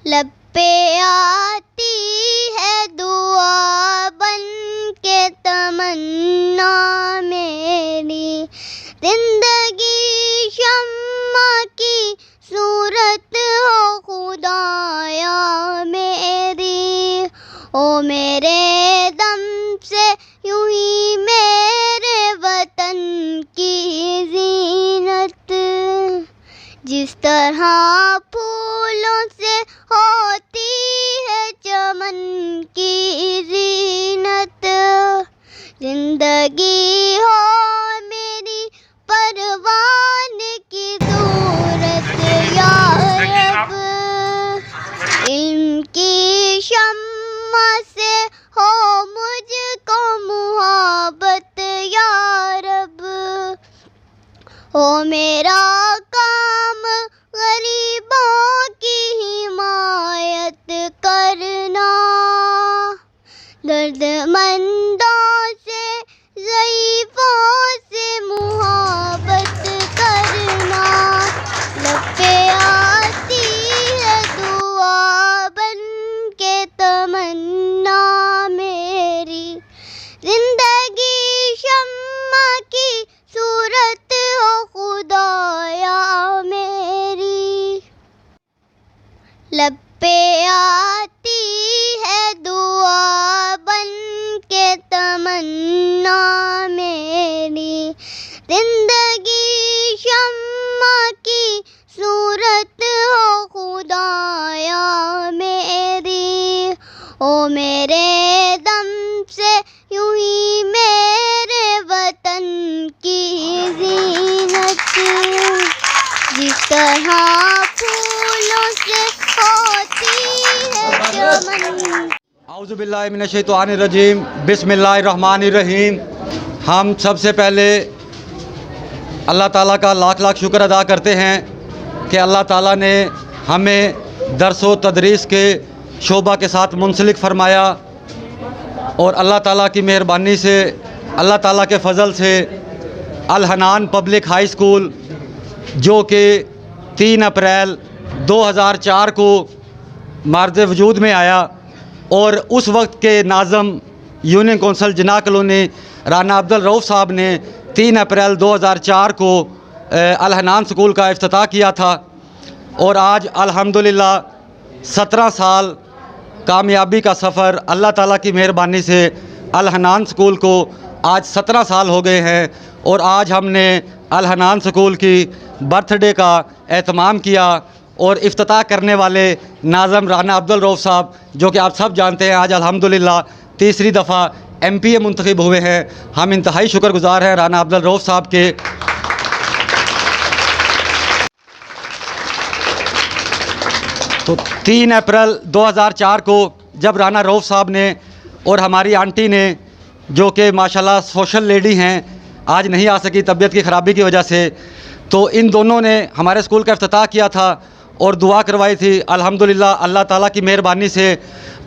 लब पे आती है दुआ बन के तमन्ना मेरी, जिंदगी शम्मा की सूरत हो खुदाया मेरी। ओ मेरे दम से यूं ही मेरे वतन की जीनत, जिस तरह फूलों से होती है चमन की जीनत, जिंदगी हो मेरी परवान की सूरत या रब। इनकी शम्मा से हो मुझको मुहब्बत या रब। हो मेरा काम गरीबों की हिमायत करना, दर्दमंदों से ज़ईफ़ों से मुहब्बत करना। लब पे आती है दुआ बन के तमन्ना मेरी, जिंदगी शम्मा की सूरत हो खुदाया मेरी। लब पे आती है दुआ बन के तमन्ना मेरी, जिंदगी शम्मा की सूरत हो खुदाया मेरी। ओ मेरे दम से यूं ही मेरे वतन की जीनत, जिस तरह फूलों से होती है चमन। औज़ुबिल्लाहि मिनश्शैतानिर्रजीम, बिस्मिल्लाहिर्रहमानिर्रहीम। हम सबसे पहले अल्लाह ताला का लाख लाख शुक्र अदा करते हैं कि अल्लाह ताला ने हमें दर्स व तदरीस के शोबा के साथ मुंसलिक फ़रमाया, और अल्लाह ताला की मेहरबानी से, अल्लाह ताला के फ़ज़ल से अल हनान पब्लिक हाई स्कूल जो कि 3 अप्रैल 2004 को मार्ज़ वजूद में आया, और उस वक्त के नाज़म यूनियन कौंसल जिन्ना कॉलोनी राना अब्दुल रऊफ़ साहब ने 3 अप्रैल 2004 को अल हनान स्कूल का इफ्तिताह किया था। और आज अल्हम्दुलिल्लाह 17 साल कामयाबी का सफ़र, अल्लाह ताला की मेहरबानी से अल हनान स्कूल को आज 17 साल हो गए हैं। और आज हमने अल हनान स्कूल की बर्थडे का एहतमाम किया, और इफ्तिताह करने वाले नाज़म राना अब्दुल रऊफ़ साहब, जो कि आप सब जानते हैं, आज अल्हम्दुलिल्लाह तीसरी दफ़ा MPA मुंतखब हुए हैं। हम इंतहाई शुक्रगुज़ार हैं राना अब्दुल रऊफ़ साहब के। तो 3 अप्रैल 2004 को जब राना रऊफ़ साहब ने और हमारी आंटी ने, जो कि माशाल्लाह सोशल लेडी हैं, आज नहीं आ सकी तबीयत की ख़राबी की वजह से, तो इन दोनों ने हमारे स्कूल का इफ्तिताह किया था और दुआ करवाई थी। अल्हम्दुलिल्लाह अल्लाह ताला की मेहरबानी से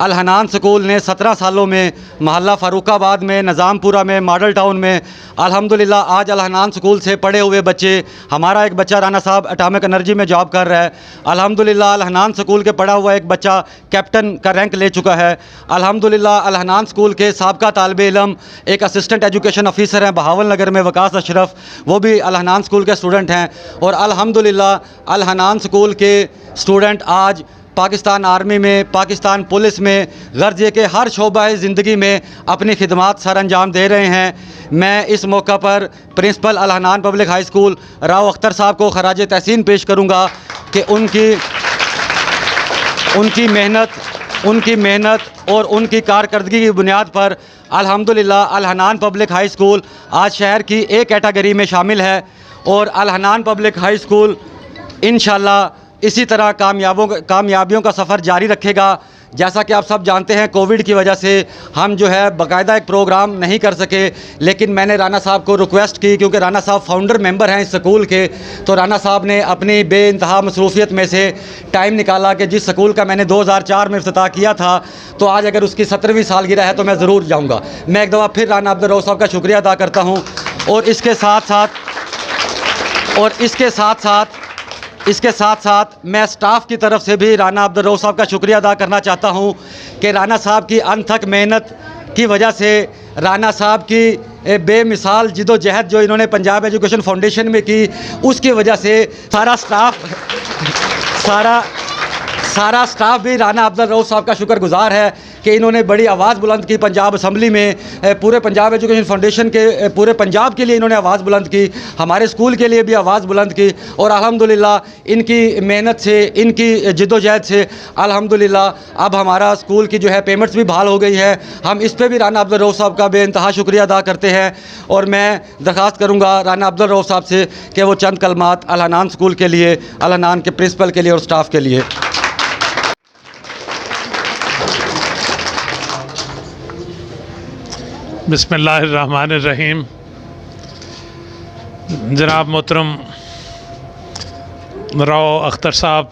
अल हनान स्कूल ने 17 सालों में मोहल्ला फ़ारुखाबाद में, निज़ामपुरा में, मॉडल टाउन में, अल्हम्दुलिल्लाह आज अल हनान स्कूल से पढ़े हुए बच्चे, हमारा एक बच्चा राना साहब एटॉमिक एनर्जी में जॉब कर रहा है। अल्हम्दुलिल्लाह अल हनान स्कूल के पढ़ा हुआ एक बच्चा कैप्टन का रैंक ले चुका है। अल्हम्दुलिल्लाह अल हनान स्कूल के साबका तालिबे इल्म एक असिस्टेंट एजुकेशन ऑफिसर हैं बहावल नगर में, वकास अशरफ, वो भी अल हनान स्कूल के स्टूडेंट हैं। और अल्हम्दुलिल्लाह अल हनान स्कूल के स्टूडेंट आज पाकिस्तान आर्मी में, पाकिस्तान पुलिस में, गर्ज के हर शोबाए ज़िंदगी में अपनी खिदमात सर अंजाम दे रहे हैं। मैं इस मौका पर principal Al Hanan public high school Rao Akhtar Sahab को खराज तहसीन पेश करूँगा कि उनकी मेहनत और उनकी कारकर्दगी की बुनियाद पर अल्हम्दुलिल्लाह अल हनान पब्लिक हाई स्कूल आज शहर की A कैटेगरी में शामिल है। और अल हनान पब्लिक हाई स्कूल इंशाल्लाह इसी तरह कामयाबियों का सफ़र जारी रखेगा। जैसा कि आप सब जानते हैं, कोविड की वजह से हम जो है बाकायदा एक प्रोग्राम नहीं कर सके, लेकिन मैंने राना साहब को रिक्वेस्ट की, क्योंकि राना साहब फाउंडर मेंबर हैं इस स्कूल के, तो राना साहब ने अपनी बेइंतहा मसरूफियत में से टाइम निकाला कि जिस स्कूल का मैंने 2004 में इफ्तिताह किया था, तो आज अगर उसकी 17वीं सालगिरह है तो मैं ज़रूर जाऊँगा। मैं एक दफ़ा फिर राना अब्दुल रऊफ़ साहब का शुक्रिया अदा करता हूँ। और इसके साथ साथ इसके साथ साथ मैं स्टाफ की तरफ से भी राना अब्दुल रऊफ़ साहब का शुक्रिया अदा करना चाहता हूँ कि राना साहब की अनथक मेहनत की वजह से, राना साहब की बेमिसाल जिदोजहद जो इन्होंने पंजाब एजुकेशन फाउंडेशन में की, उसकी वजह से सारा स्टाफ भी राना अब्दुल रऊफ़ साहब का शुक्रगुजार है कि इन्होंने बड़ी आवाज़ बुलंद की पंजाब असम्बली में, पूरे पंजाब एजुकेशन फाउंडेशन के पूरे पंजाब के लिए इन्होंने आवाज़ बुलंद की, हमारे स्कूल के लिए भी आवाज़ बुलंद की। और अल्हम्दुलिल्लाह इनकी मेहनत से, इनकी जिद्दोजहद से अल्हम्दुलिल्लाह अब हमारा स्कूल की जो है पेमेंट्स भी बहाल हो गई है। हम इस पर भी राना अब्दुल रऊफ़ साहब का बेइंतहा शुक्रिया अदा करते हैं। और मैं दरख्वास्त करूँगा राना अब्दुल रऊफ़ साहब से कि वो चंद कलमात अल हनान स्कूल के लिए, अल हनान के प्रिंसिपल के लिए और स्टाफ के लिए। बिस्मिल्लाहिर्रहमानिर्रहीम। जनाब मोहतरम राव अख्तर साहब,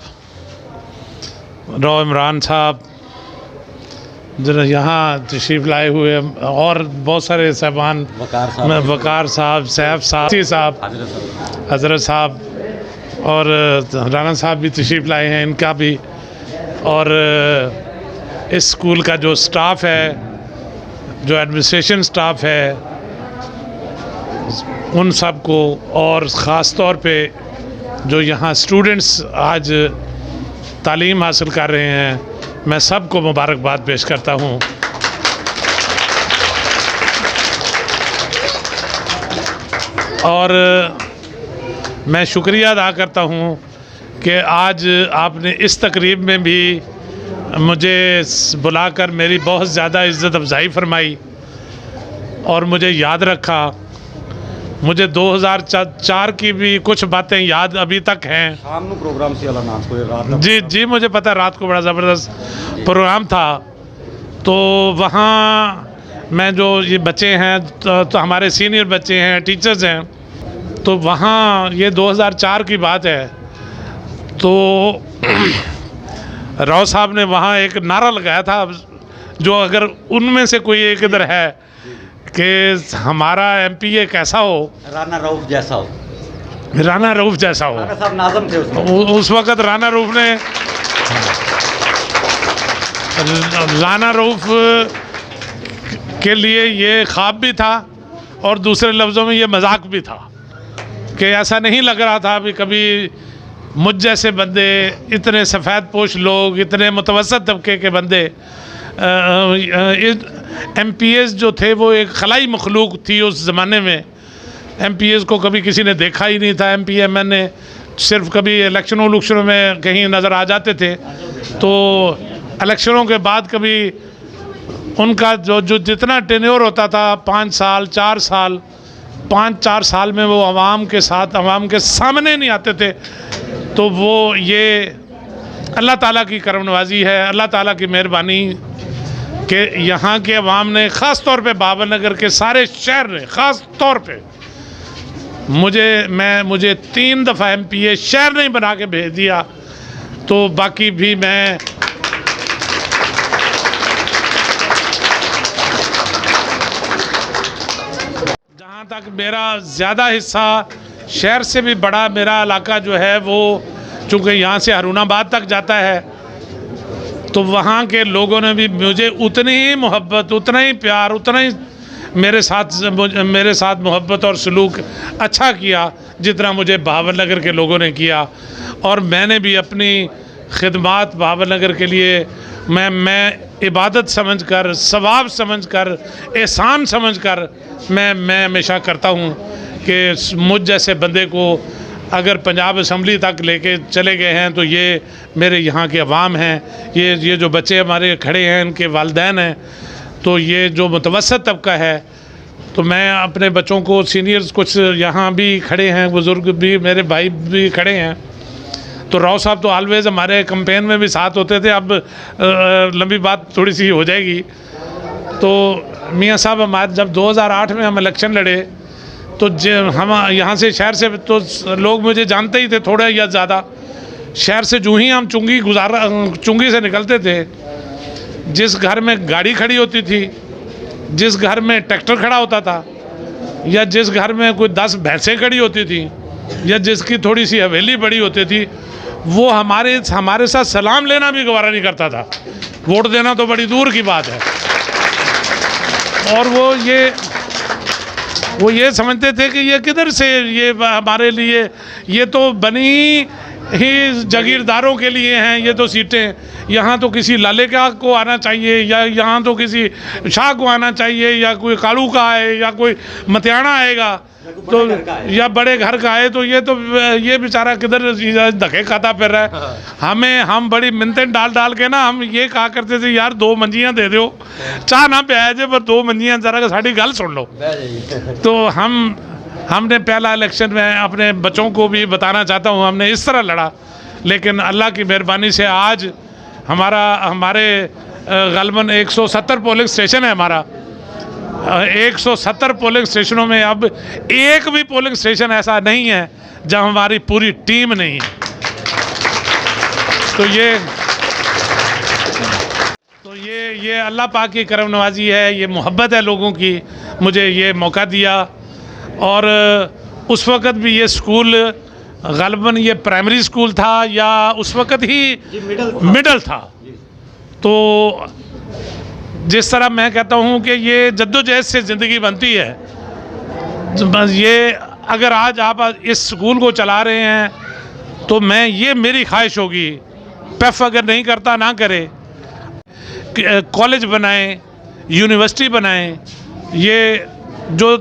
राव इमरान साहब यहाँ तशरीफ़ लाए हुए, और बहुत सारे साहबान, वकार साहब, सैफ साहब, हज़रत साहब और राना साहब भी तशरीफ़ लाए हैं, इनका भी, और इस स्कूल का जो स्टाफ़ है, जो एडमिनिस्ट्रेशन स्टाफ है, उन सब को, और ख़ास तौर पे जो यहाँ स्टूडेंट्स आज तालीम हासिल कर रहे हैं, मैं सबको मुबारकबाद पेश करता हूँ। और मैं शुक्रिया अदा करता हूँ कि आज आपने इस तकरीब में भी मुझे बुलाकर मेरी बहुत ज़्यादा इज़्ज़त अफजाई फरमाई और मुझे याद रखा। मुझे 2004 की भी कुछ बातें याद अभी तक हैं। शाम को प्रोग्राम से रात जी, मुझे पता है, रात को बड़ा ज़बरदस्त प्रोग्राम था। तो वहाँ मैं, जो ये बच्चे हैं तो हमारे सीनियर बच्चे हैं, टीचर्स हैं, तो वहाँ ये 2004 की बात है। तो राव साहब ने वहाँ एक नारा लगाया था, जो अगर उनमें से कोई एक इधर है कि हमारा MPA कैसा हो, राना रऊफ़ जैसा हो, राना रऊफ़ जैसा हो। राना साहब नाज़म थे उस वक़्त राना रऊफ़ ने, राना रऊफ़ के लिए ये ख्वाब भी था और दूसरे लफ्ज़ों में ये मजाक भी था कि ऐसा नहीं लग रहा था भी कभी मुझ जैसे बंदे, इतने सफ़ेद पोश लोग, इतने मुतवसत तबके के बंदे, MPAs जो थे वो एक खलाई मखलूक थी उस ज़माने में। MPAs को कभी किसी ने देखा ही नहीं था। MPA मैंने सिर्फ कभी इलेक्शनों में कहीं नज़र आ जाते थे, तो इलेक्शनों के बाद कभी उनका जो जितना टेन्योर होता था, 5 साल 4 साल, 5-4 साल में वो आवाम के साथ, आवाम के सामने नहीं आते थे। तो वो ये अल्लाह ताला की करम नवाजी है, अल्लाह ताला की मेहरबानी कि यहाँ के अवाम ने, ख़ास तौर पे बाबर नगर के सारे शहर ने, ख़ास तौर पे मुझे 3 दफ़ा MPA शहर नहीं बना के भेज दिया। तो बाकी भी मैं जहाँ तक मेरा ज़्यादा हिस्सा, शहर से भी बड़ा मेरा इलाका जो है वो, चूँकि यहाँ से हारूनाबाद तक जाता है, तो वहाँ के लोगों ने भी मुझे उतनी ही मोहब्बत, उतना ही प्यार, उतना ही मेरे साथ मोहब्बत और सलूक अच्छा किया जितना मुझे बहावल नगर के लोगों ने किया। और मैंने भी अपनी खिदमात बहावल नगर के लिए मैं इबादत समझकर, सवाब समझकर, एहसान समझकर मैं हमेशा करता हूँ कि मुझ जैसे बंदे को अगर पंजाब असम्बली तक लेके चले गए हैं तो ये मेरे यहाँ के अवाम हैं, ये जो बच्चे हमारे खड़े हैं इनके वालिदैन हैं, तो ये जो मुतवसत तबका है। तो मैं अपने बच्चों को, सीनियर्स कुछ यहाँ भी खड़े हैं, बुज़ुर्ग भी, मेरे भाई भी खड़े हैं। तो राव साहब तो ऑलवेज़ हमारे कैंपेन में भी साथ होते थे। अब लंबी बात थोड़ी सी हो जाएगी। तो मियाँ साहब हमारे जब 2008 में हम इलेक्शन लड़े तो हम यहाँ से, शहर से तो लोग मुझे जानते ही थे थोड़ा या ज़्यादा। शहर से जो ही हम चुंगी से निकलते थे, जिस घर में गाड़ी खड़ी होती थी, जिस घर में ट्रैक्टर खड़ा होता था, या जिस घर में कोई 10 भैंसें खड़ी होती थी, या जिसकी थोड़ी सी हवेली बड़ी होती थी, वो हमारे साथ सलाम लेना भी गवारा नहीं करता था। वोट देना तो बड़ी दूर की बात है। और वो ये समझते थे कि ये किधर से, ये हमारे लिए, ये तो बनी ही जागीरदारों के लिए हैं ये तो सीटें, यहाँ तो किसी लाले का को आना चाहिए, या यहाँ तो किसी शाह को आना चाहिए, या कोई कालू का आए, या कोई मतियाना आएगा, तो या बड़े घर का आए, तो ये बेचारा किधर धक्के खाता फिर रहा है। हम बड़ी मिन्नतें डाल के ना हम ये कहा करते थे, यार 2 मंजियाँ दे दो, चाह ना प्याज जे, पर 2 मंजियाँ जरा साड़ी गल सुन लो। तो हमने पहला इलेक्शन में अपने बच्चों को भी बताना चाहता हूँ, हमने इस तरह लड़ा, लेकिन अल्लाह की मेहरबानी से आज हमारे गलबन 170 पोलिंग स्टेशन है हमारा। 170 पोलिंग स्टेशनों में अब एक भी पोलिंग स्टेशन ऐसा नहीं है जहां हमारी पूरी टीम नहीं है। तो ये अल्लाह पाक की करम नवाजी है, ये मोहब्बत है लोगों की, मुझे ये मौका दिया। और उस वक़्त भी ये स्कूल ग़ालिबन ये प्राइमरी स्कूल था, या उस वक़्त ही मिडल था। तो जिस तरह मैं कहता हूँ कि ये जद्दोजहद से ज़िंदगी बनती है, ये अगर आज आप इस स्कूल को चला रहे हैं, तो ये मेरी ख्वाहिश होगी, पैफ अगर नहीं करता ना करे, कॉलेज बनाएं, यूनिवर्सिटी बनाएं। ये जो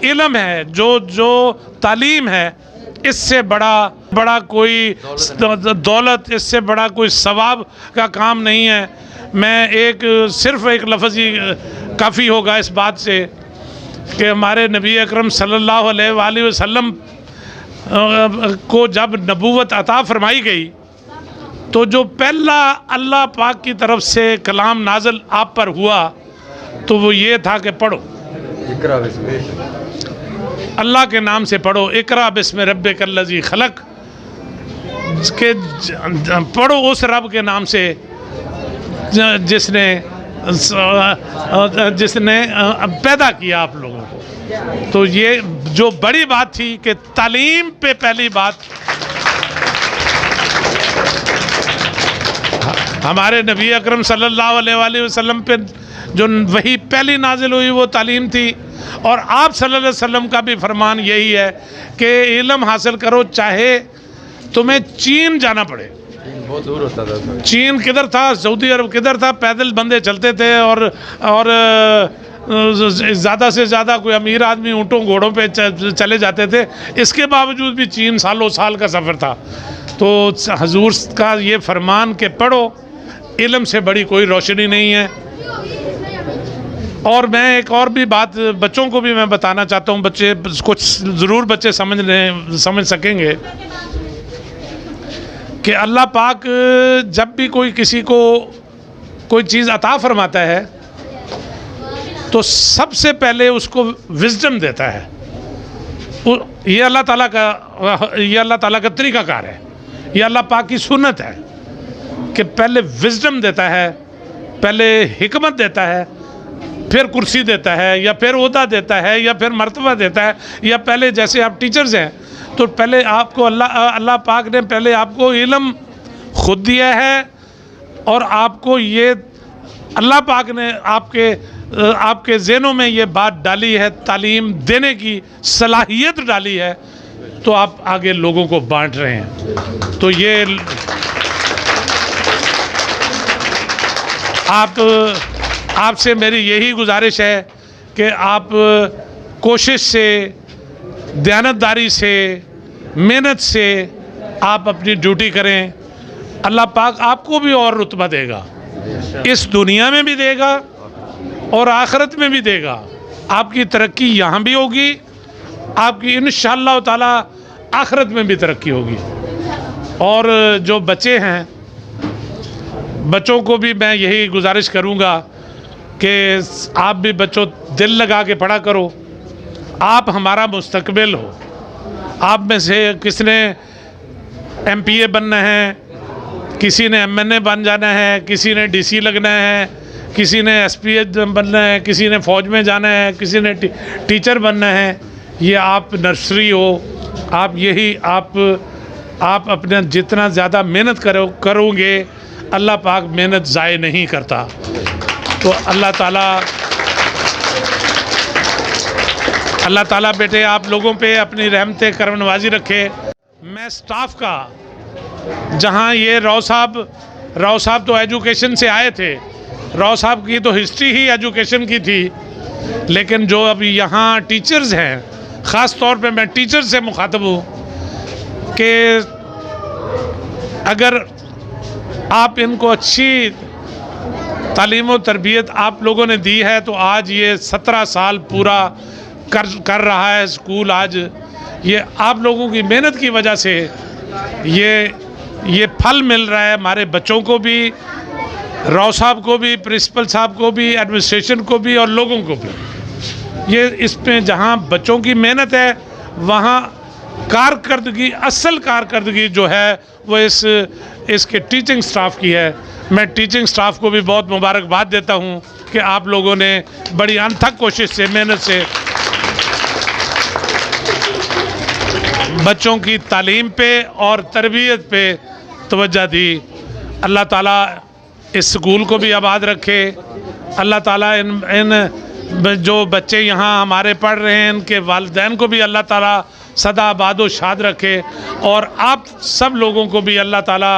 इल्म है, जो तालीम है, इससे बड़ा कोई दौलत, इससे बड़ा कोई सवाब का काम नहीं है। मैं सिर्फ़ एक लफ्ज़ ही काफ़ी होगा इस बात से कि हमारे नबी अकरम सल्लल्लाहु अलैहि वसल्लम को जब नबूवत अता फरमाई गई, तो जो पहला अल्लाह पाक की तरफ से कलाम नाज़िल आप पर हुआ, तो वो ये था कि पढ़ो, अल्लाह के नाम से पढ़ो, इकरा बिस्मि रब्बिकल्लज़ी खलक, के पढ़ो उस रब के नाम से जिसने पैदा किया आप लोगों को। तो ये जो बड़ी बात थी कि तालीम पे पहली बात हमारे नबी अकरम सल्लल्लाहु अलैहि वसल्लम पे जो वही पहली नाजिल हुई वो तालीम थी। और आप सल्लल्लाहु अलैहि वसल्लम का भी फरमान यही है कि इल्म हासिल करो, चाहे तुम्हें चीन जाना पड़े। बहुत दूर होता था। चीन किधर था, सऊदी अरब किधर था, पैदल बंदे चलते थे, और ज़्यादा से ज़्यादा कोई अमीर आदमी ऊँटों घोड़ों पे चले जाते थे। इसके बावजूद भी चीन सालों साल का सफ़र था। तो हजूर का ये फरमान कि पढ़ो, इल्म से बड़ी कोई रोशनी नहीं है। और मैं एक और भी बात बच्चों को भी मैं बताना चाहता हूँ, बच्चे कुछ ज़रूर बच्चे समझ सकेंगे कि अल्लाह पाक जब भी कोई किसी को कोई चीज़ अता फरमाता है, तो सबसे पहले उसको विज़डम देता है। ये अल्लाह ताला का तरीक़ाकार है, ये अल्लाह पाक की सुन्नत है कि पहले विज़डम देता है, पहले हिकमत देता है, फिर कुर्सी देता है, या फिर ओहदा देता है, या फिर मर्तबा देता है, या पहले जैसे आप टीचर्स हैं तो पहले आपको अल्लाह पाक ने पहले आपको इल्म खुद दिया है, और आपको ये अल्लाह पाक ने आपके ज़हनों में ये बात डाली है, तालीम देने की सलाहियत डाली है, तो आप आगे लोगों को बांट रहे हैं। तो ये आपसे मेरी यही गुजारिश है कि आप कोशिश से, दयानतदारी से, मेहनत से आप अपनी ड्यूटी करें। अल्लाह पाक आपको भी और रुतबा देगा, इस दुनिया में भी देगा और आखिरत में भी देगा। आपकी तरक्की यहाँ भी होगी, आपकी इंशाअल्लाह ताला आखिरत में भी तरक्की होगी। और जो बच्चे हैं, बच्चों को भी मैं यही गुजारिश करूँगा कि आप भी बच्चों दिल लगा के पढ़ा करो। आप हमारा मुस्तकबिल हो। आप में से किसने MPA बनना है, किसी ने MNA बन जाना है, किसी ने DC लगना है, किसी ने SPH बनना है, किसी ने फ़ौज में जाना है, किसी ने टीचर बनना है। ये आप नर्सरी हो, आप यही आप अपने जितना ज़्यादा मेहनत करोगे अल्लाह पाक मेहनत ज़ाय नहीं करता। तो अल्लाह ताला बेटे आप लोगों पे अपनी रहमत करम नवाजी रखे। मैं स्टाफ का, जहाँ ये राव साहब तो एजुकेशन से आए थे, राव साहब की तो हिस्ट्री ही एजुकेशन की थी, लेकिन जो अभी यहाँ टीचर्स हैं, ख़ास तौर पे मैं टीचर से मुखातब हूँ कि अगर आप इनको अच्छी तालीम व तरबियत आप लोगों ने दी है तो आज ये 17 साल पूरा कर रहा है स्कूल। आज ये आप लोगों की मेहनत की वजह से ये फल मिल रहा है हमारे बच्चों को भी, राव साहब को भी, प्रिंसिपल साहब को भी, एडमिनिस्ट्रेशन को भी और लोगों को भी। ये इसमें जहाँ बच्चों की मेहनत है वहाँ कारकर्दगी, असल कारकर्दगी जो है वो इसके टीचिंग स्टाफ की है। मैं टीचिंग स्टाफ को भी बहुत मुबारकबाद देता हूँ कि आप लोगों ने बड़ी अनथक कोशिश से, मेहनत से बच्चों की तालीम पे और तरबियत पे तवज्जो दी। अल्लाह ताला इस स्कूल को भी आबाद रखे। अल्लाह ताला इन जो बच्चे यहाँ हमारे पढ़ रहे हैं इनके वालिदैन को भी अल्लाह ताला सदा आबाद व शाद रखे, और आप सब लोगों को भी अल्लाह ताला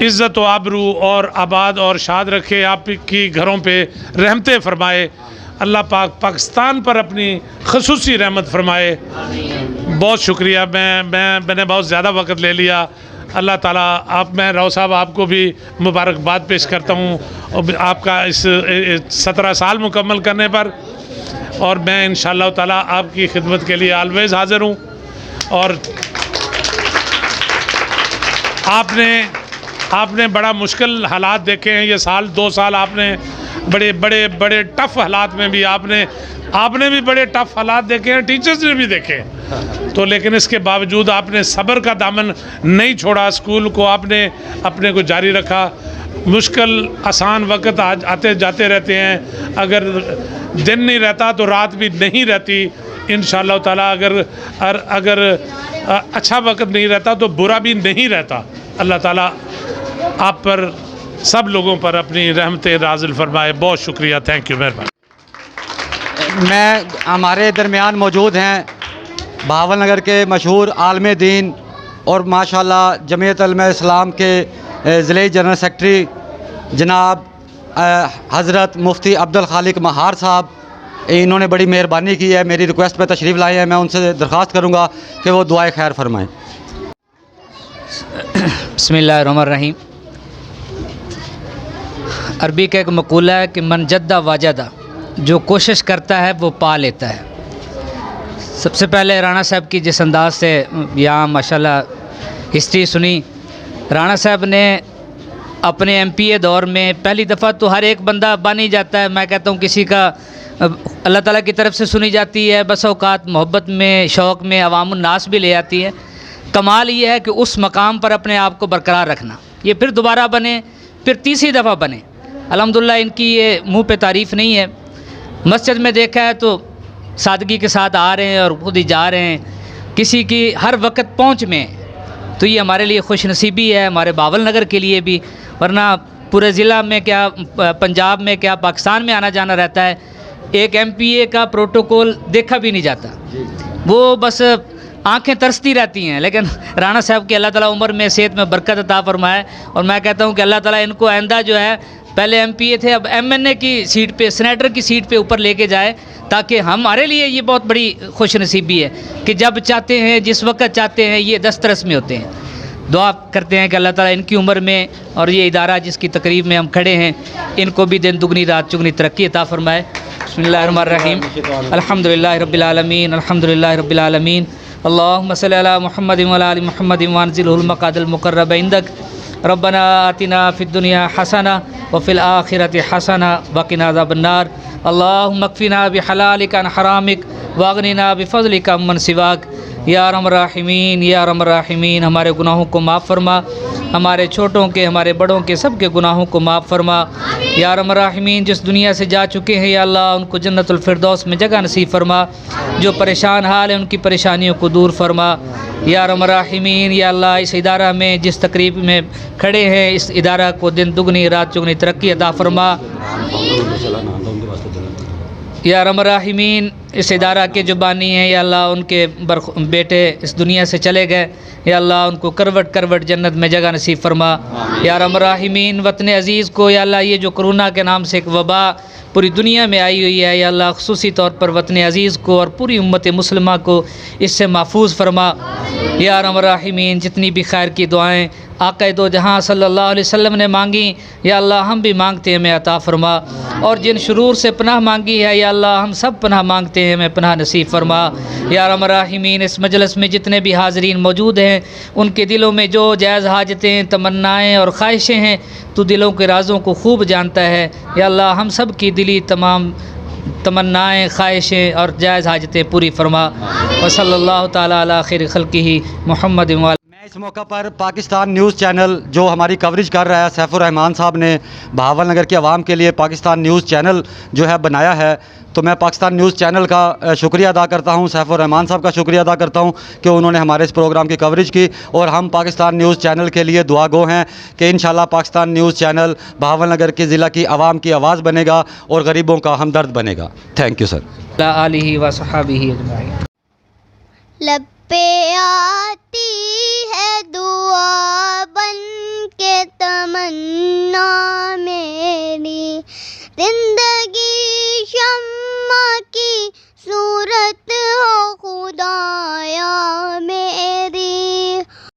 इज़्ज़त व आबरू और आबाद और शाद रखे, आपकी घरों पे रहमतें फरमाए। अल्लाह पाक पाकिस्तान पर अपनी ख़ुसूसी रहमत फरमाए। बहुत शुक्रिया, मैंने बहुत ज़्यादा वक्त ले लिया। अल्लाह ताला मैं राव साहब आपको भी मुबारकबाद पेश करता हूँ और आपका इस 17 साल मुकम्मल करने पर, और मैं इंशाअल्लाह ताला आपकी खिदमत के लिए ऑलवेज़ हाज़िर हूँ। और आपने बड़ा मुश्किल हालात देखे हैं, ये 2 साल आपने बड़े टफ़ हालात में भी आपने भी बड़े टफ़ हालात देखे हैं, टीचर्स ने भी देखे, तो लेकिन इसके बावजूद आपने सब्र का दामन नहीं छोड़ा, स्कूल को आपने अपने को जारी रखा। मुश्किल आसान वक्त आते जाते रहते हैं, अगर दिन नहीं रहता तो रात भी नहीं रहती इंशाअल्लाह ताला। अगर अच्छा वक्त नहीं रहता तो बुरा भी नहीं रहता। अल्लाह ताला आप पर, सब लोगों पर अपनी रहमतें नाज़िल फरमाए। बहुत शुक्रिया, थैंक यू, मेहरबानी। हमारे दरमियान मौजूद हैं बहावल नगर के मशहूर आलम दीन और माशाल्लाह जमीयत उलमा इस्लाम के ज़िले जनरल सेक्रेटरी जनाब हज़रत मुफ्ती अब्दुल खालिक महार साहब। इन्होंने बड़ी मेहरबानी की है, मेरी रिक्वेस्ट पे तशरीफ़ लाए हैं। मैं उनसे दरख्वास्त करूँगा कि वो दुआए खैर फरमाएँ। बिस्मिल्लाहिर्रहमानिर्रहीम। अरबी का एक मक़ूला है कि मन जद्दा वाजदा, जो कोशिश करता है वो पा लेता है। सबसे पहले राणा साहब की जिस अंदाज से यहाँ माशाल्लाह हिस्ट्री सुनी, राणा साहब ने अपने MPA दौर में पहली दफ़ा तो हर एक बंदा बन ही जाता है। मैं कहता हूँ किसी का अल्लाह ताला की तरफ से सुनी जाती है, बस औक़ात मोहब्बत में, शौक़ में अवामुन नास भी ले आती है। कमाल ये है कि उस मकाम पर अपने आप को बरकरार रखना, ये फिर दोबारा बने, फिर तीसरी दफ़ा बने। अल्हम्दुलिल्लाह इनकी ये मुँह पे तारीफ़ नहीं है। मस्जिद में देखा है तो सादगी के साथ आ रहे हैं और खुद ही जा रहे हैं, किसी की हर वक्त पहुँच में, तो ये हमारे लिए खुश नसीबी है, हमारे बावल नगर के लिए भी। वरना पूरे ज़िला में क्या, पंजाब में क्या, पाकिस्तान में आना जाना रहता है, एक MPA का प्रोटोकॉल देखा भी नहीं जाता, वो बस आंखें तरसती रहती हैं। लेकिन राणा साहब की अल्लाह ताला उम्र में, सेहत में बरकत अता फरमाए। और मैं कहता हूँ कि अल्लाह ताला इनको आइंदा जो है, पहले MPA थे, अब MNA की सीट पे, सेनेटर की सीट पे ऊपर लेके जाए, ताकि हमारे लिए ये बहुत बड़ी खुश नसीबी है कि जब चाहते हैं, जिस वक्त चाहते हैं, ये दस्तरस में होते हैं। दुआ करते हैं कि अल्लाह ताला इनकी उम्र में और ये इदारा जिसकी तकरीब में हम खड़े हैं, इनको भी दिन दुगनी रात चुगनी तरक्की अता फरमाए। बिस्मिल्लाहिर्रहमानिर्रहीम। अल्हम्दुलिल्लाहि रब्बिल आलमीन, अल्हम्दुलिल्लाहि रब्बिल आलमीन। अल्लाहुम्मा सल्लि अला मुहम्मदिन व अला आलि मुहम्मदिन वानज़िलहुल मक़ादल मुक़र्रब इंदक। रब्बना आतिना फ़िद दुनिया हसना व फ़िल आखिरति हसना व क़िना अज़ाबन्नार। अल्लाहुम्मा अक्फ़िना बिहलालिक अन हरामिक वागनिना बिफज़लिका अम्मन सिवाक। या अरहमर राहिमीन, या अरहमर राहिमीन, हमारे गुनाहों को माफ़ फरमा, हमारे छोटों के हमारे बड़ों के सब के गुनाहों को माफ़ फरमा। या अरहमर राहिमीन, जिस दुनिया से जा चुके हैं या अल्लाह उनको जन्नतुल फिरदौस में जगह नसीब फरमा। जो परेशान हाल है उनकी परेशानियों को दूर फरमा। या अरहमर राहिमीन, या अल्लाह इस इदारा में जिस तकरीब में खड़े हैं इस इदारा को दिन दुगनी रात चुगनी तरक्की अता फरमा। या अरहमर राहिमीन, इस इदारा के जो बानी हैं या अल्लाह उनके बेटे इस दुनिया से चले गए, या अल्लाह उनको करवट करवट जन्नत में जगह नसीब फरमा। या अरहमर राहिमीन, वतन अज़ीज़ को या अल्लाह ये जो कोरोना के नाम से एक वबा पूरी दुनिया में आई हुई है, या अल्लाह ख़ुसूसी तौर पर वतन अज़ीज़ को और पूरी उम्मत मुस्लिमा को इससे महफूज फरमा। या अरहमर राहिमीन, जितनी भी खैर की दुआएँ आक़ा दो जहाँ सल्लल्लाहु अलैहि वसल्लम ने मांगी या अल्लाह हम भी मांगते हैं, हमें अता फरमा। और जिन शुरूर से पनाह मांगी है या अल्लाह हम सब पनाह मांगते हैं, हमें पनाह नसीब फरमा। या अरहमर राहिमीन, इस मजलिस में जितने भी हाज़रीन मौजूद हैं उनके दिलों में जो जायज़ हाजतें तमन्नाएँ और ख्वाहिशें हैं तो दिलों के राज़ों को खूब जानता है। या अल्लाह हम सब की दिली तमाम तमन्नाएँ ख्वाहिशें और जायज़ हाजतें पूरी फरमा। व सल्लल्लाहु ताला अला खैर खल्क़िही मुहम्मद। मैं इस मौका पर पाकिस्तान न्यूज़ चैनल जो हमारी कवरेज कर रहा है, सैफुर रहमान साहब ने बहावल नगर के आवाम के लिए पाकिस्तान न्यूज़ चैनल जो है बनाया है, तो मैं पाकिस्तान न्यूज़ चैनल का शुक्रिया अदा करता हूं, सैफुर रहमान साहब का शुक्रिया अदा करता हूं कि उन्होंने हमारे इस प्रोग्राम की कवरेज की। और हम पाकिस्तान न्यूज़ चैनल के लिए दुआ गो हैं कि इंशाल्लाह पाकिस्तान न्यूज़ चैनल बहावल नगर के ज़िला की आवाम की आवाज़ बनेगा और गरीबों का हमदर्द बनेगा। Thank you sir. आलिही व सहाबिही अजमाइन। लब पे आती है दुआ बन के तमन्ना मेरी,